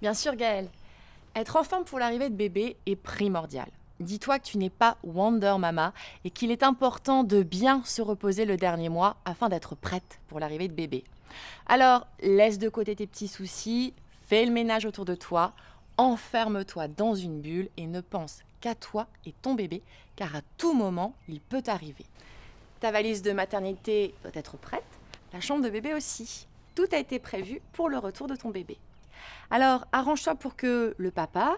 Bien sûr, Gaëlle. Être en forme pour l'arrivée de bébé est primordial. Dis-toi que tu n'es pas Wonder Mama et qu'il est important de bien se reposer le dernier mois afin d'être prête pour l'arrivée de bébé. Alors, laisse de côté tes petits soucis, fais le ménage autour de toi, enferme-toi dans une bulle et ne pense qu'à toi et ton bébé, car à tout moment, il peut arriver. Ta valise de maternité doit être prête, la chambre de bébé aussi. Tout a été prévu pour le retour de ton bébé. Alors, arrange-toi pour que le papa,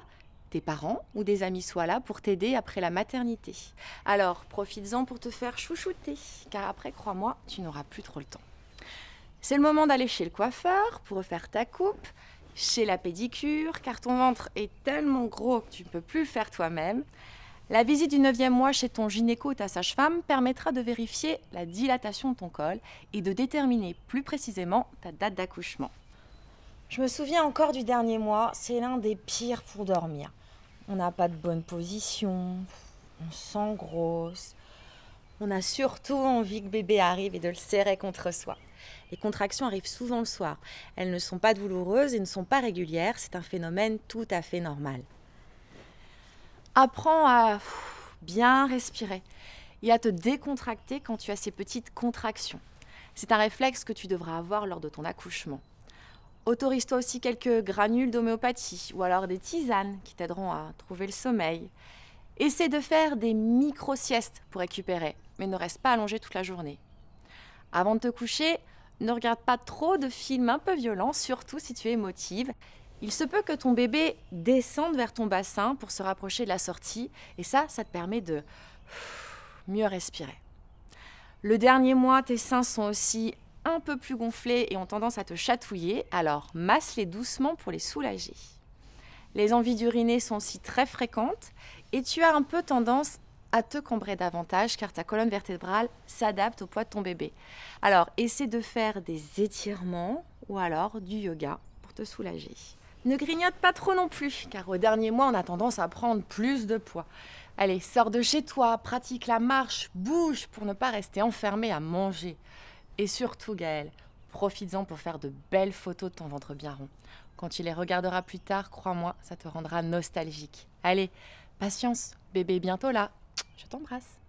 tes parents ou des amis soient là pour t'aider après la maternité. Alors, profites-en pour te faire chouchouter, car après, crois-moi, tu n'auras plus trop le temps. C'est le moment d'aller chez le coiffeur pour refaire ta coupe, chez la pédicure, car ton ventre est tellement gros que tu ne peux plus le faire toi-même. La visite du 9e mois chez ton gynéco ou ta sage-femme permettra de vérifier la dilatation de ton col et de déterminer plus précisément ta date d'accouchement. Je me souviens encore du dernier mois, c'est l'un des pires pour dormir. On n'a pas de bonne position, on se sent grosse. On a surtout envie que bébé arrive et de le serrer contre soi. Les contractions arrivent souvent le soir. Elles ne sont pas douloureuses et ne sont pas régulières. C'est un phénomène tout à fait normal. Apprends à bien respirer et à te décontracter quand tu as ces petites contractions. C'est un réflexe que tu devras avoir lors de ton accouchement. Autorise-toi aussi quelques granules d'homéopathie ou alors des tisanes qui t'aideront à trouver le sommeil. Essaie de faire des micro-siestes pour récupérer, mais ne reste pas allongé toute la journée. Avant de te coucher, ne regarde pas trop de films un peu violents, surtout si tu es émotive. Il se peut que ton bébé descende vers ton bassin pour se rapprocher de la sortie, et ça te permet de mieux respirer. Le dernier mois, tes seins sont aussi un peu plus gonflés et ont tendance à te chatouiller, alors masse-les doucement pour les soulager. Les envies d'uriner sont aussi très fréquentes et tu as un peu tendance à te cambrer davantage car ta colonne vertébrale s'adapte au poids de ton bébé. Alors, essaie de faire des étirements ou alors du yoga pour te soulager. Ne grignote pas trop non plus car au dernier mois, on a tendance à prendre plus de poids. Allez, sors de chez toi, pratique la marche, bouge pour ne pas rester enfermé à manger. Et surtout, Gaëlle, profites-en pour faire de belles photos de ton ventre bien rond. Quand tu les regarderas plus tard, crois-moi, ça te rendra nostalgique. Allez, patience, bébé est bientôt là. Je t'embrasse.